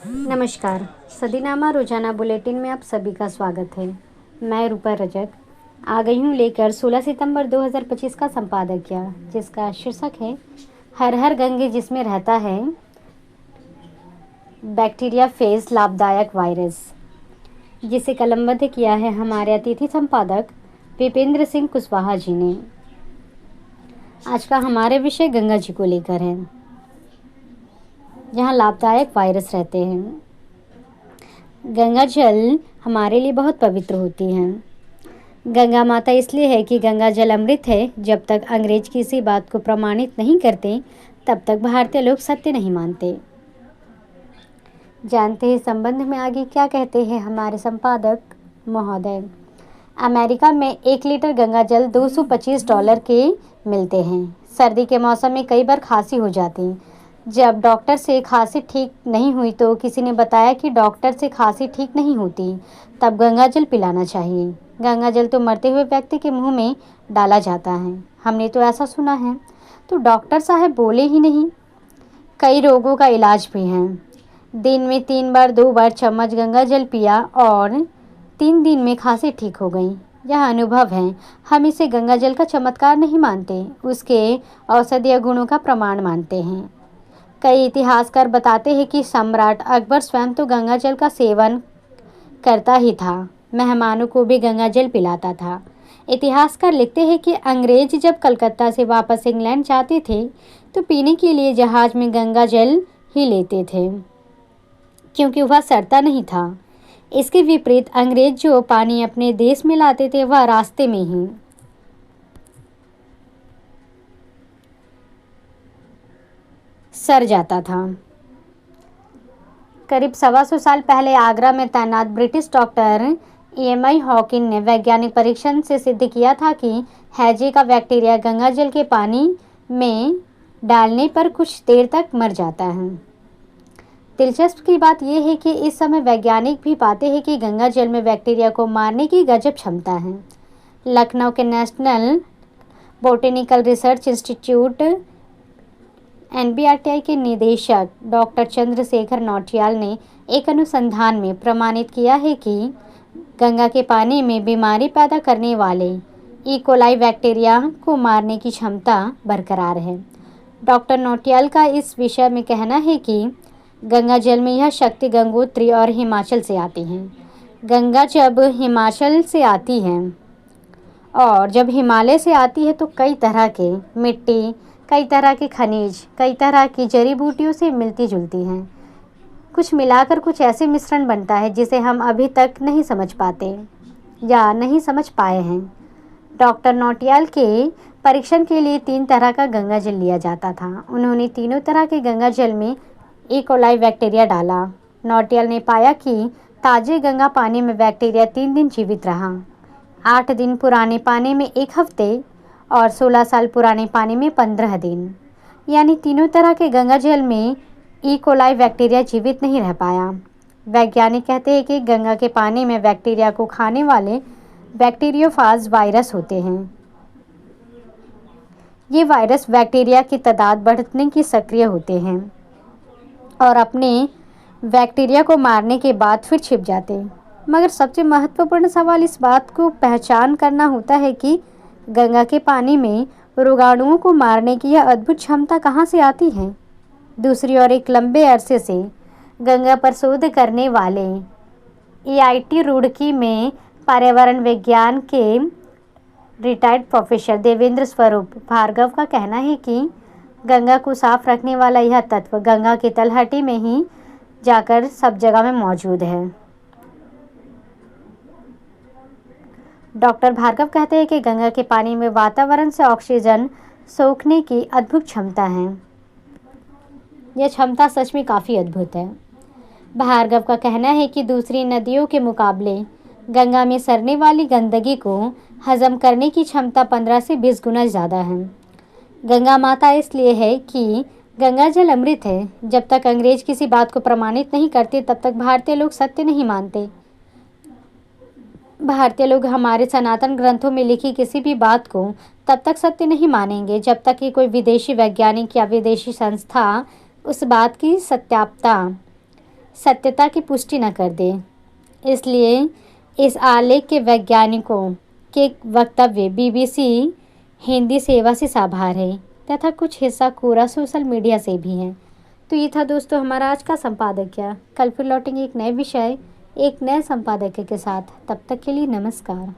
नमस्कार। सदीनामा रोजाना बुलेटिन में आप सभी का स्वागत है। मैं रूपा रजक आ गई हूँ लेकर 16 सितंबर 2025 का संपादकीय, जिसका शीर्षक है हर हर गंगे जिसमें रहता है बैक्टीरिया फेज लाभदायक वायरस, जिसे कलमबद्ध किया है हमारे अतिथि संपादक विपेंद्र सिंह कुशवाहा जी ने। आज का हमारे विषय गंगा जी को लेकर है, जहाँ लाभदायक वायरस रहते हैं। गंगा जल हमारे लिए बहुत पवित्र होती है। गंगा माता इसलिए है कि गंगा जल अमृत है। जब तक अंग्रेज किसी बात को प्रमाणित नहीं करते, तब तक भारतीय लोग सत्य नहीं मानते। जानते हैं संबंध में आगे क्या कहते हैं हमारे संपादक महोदय। अमेरिका में 1 लीटर गंगा जल $225 के मिलते हैं। सर्दी के मौसम में कई बार खांसी हो जाती। जब डॉक्टर से खांसी ठीक नहीं हुई तो किसी ने बताया कि डॉक्टर से खांसी ठीक नहीं होती, तब गंगा जल पिलाना चाहिए। गंगा जल तो मरते हुए व्यक्ति के मुंह में डाला जाता है, हमने तो ऐसा सुना है। तो डॉक्टर साहब बोले ही नहीं। कई रोगों का इलाज भी है। दिन में 3 बार 2 बार चम्मच गंगा जल पिया और 3 दिन में खांसी ठीक हो गई। यह अनुभव है। हम इसे गंगा जल का चमत्कार नहीं मानते, उसके औषधीय गुणों का प्रमाण मानते हैं। कई इतिहासकार बताते हैं कि सम्राट अकबर स्वयं तो गंगा जल का सेवन करता ही था, मेहमानों को भी गंगा जल पिलाता था। इतिहासकार लिखते हैं कि अंग्रेज जब कलकत्ता से वापस इंग्लैंड जाते थे तो पीने के लिए जहाज में गंगा जल ही लेते थे, क्योंकि वह सड़ता नहीं था। इसके विपरीत अंग्रेज जो पानी अपने देश में लाते थे, वह रास्ते में ही सड़ जाता था। करीब 125 साल पहले आगरा में तैनात ब्रिटिश डॉक्टर EMI हॉकिन ने वैज्ञानिक परीक्षण से सिद्ध किया था कि हैजे का बैक्टीरिया गंगा जल के पानी में डालने पर कुछ देर तक मर जाता है। दिलचस्प की बात यह है कि इस समय वैज्ञानिक भी पाते हैं कि गंगा जल में बैक्टीरिया को मारने की गजब क्षमता है। लखनऊ के national botanical research institute NBRTI के निदेशक डॉक्टर चंद्रशेखर नौटियाल ने एक अनुसंधान में प्रमाणित किया है कि गंगा के पानी में बीमारी पैदा करने वाले E. coli बैक्टीरिया को मारने की क्षमता बरकरार है। डॉक्टर नौटियाल का इस विषय में कहना है कि गंगा जल में यह शक्ति गंगोत्री और हिमाचल से आती है। गंगा जब हिमाचल से आती है और जब हिमालय से आती है तो कई तरह के मिट्टी, कई तरह के खनिज, कई तरह की जड़ी बूटियों से मिलती जुलती हैं। कुछ मिलाकर कुछ ऐसे मिश्रण बनता है जिसे हम अभी तक नहीं समझ पाते या नहीं समझ पाए हैं। डॉक्टर नौटियाल के परीक्षण के लिए 3 तरह का गंगा जल लिया जाता था। उन्होंने तीनों तरह के गंगा जल में E. coli बैक्टीरिया डाला। नौटियाल ने पाया कि ताजे गंगा पानी में बैक्टीरिया 3 दिन जीवित रहा, 8 दिन पुराने पानी में 1 हफ्ते और 16 साल पुराने पानी में 15 दिन। यानी तीनों तरह के गंगा जल में E. coli बैक्टीरिया जीवित नहीं रह पाया। वैज्ञानिक कहते हैं कि गंगा के पानी में बैक्टीरिया को खाने वाले बैक्टीरियोफाज वायरस होते हैं। ये वायरस बैक्टीरिया की तादाद बढ़ने की सक्रिय होते हैं और अपने बैक्टीरिया को मारने के बाद फिर छिप जाते। मगर सबसे महत्वपूर्ण सवाल इस बात को पहचान करना होता है कि गंगा के पानी में रोगाणुओं को मारने की यह अद्भुत क्षमता कहाँ से आती है। दूसरी ओर एक लंबे अरसे से गंगा पर शोध करने वाले EIT रुड़की में पर्यावरण विज्ञान के रिटायर्ड प्रोफेसर देवेंद्र स्वरूप भार्गव का कहना है कि गंगा को साफ रखने वाला यह तत्व गंगा की तलहटी में ही जाकर सब जगह में मौजूद है। डॉक्टर भार्गव कहते हैं कि गंगा के पानी में वातावरण से ऑक्सीजन सोखने की अद्भुत क्षमता है। यह क्षमता सच में काफ़ी अद्भुत है। भार्गव का कहना है कि दूसरी नदियों के मुकाबले गंगा में सड़ने वाली गंदगी को हजम करने की क्षमता 15 से 20 गुना ज़्यादा है। गंगा माता इसलिए है कि गंगा जल अमृत है। जब तक अंग्रेज किसी बात को प्रमाणित नहीं करते, तब तक भारतीय लोग सत्य नहीं मानते। भारतीय लोग हमारे सनातन ग्रंथों में लिखी किसी भी बात को तब तक सत्य नहीं मानेंगे जब तक कि कोई विदेशी वैज्ञानिक या विदेशी संस्था उस बात की सत्यता की पुष्टि न कर दे। इसलिए इस आलेख के वैज्ञानिकों के वक्तव्य बीबीसी हिंदी सेवा से साभार है तथा कुछ हिस्सा कोरा सोशल मीडिया से भी है। तो ये था दोस्तों हमारा आज का संपादकीय। कल फिर लौटेंगे एक नए विषय, एक नए संपादकीय के साथ। तब तक के लिए नमस्कार।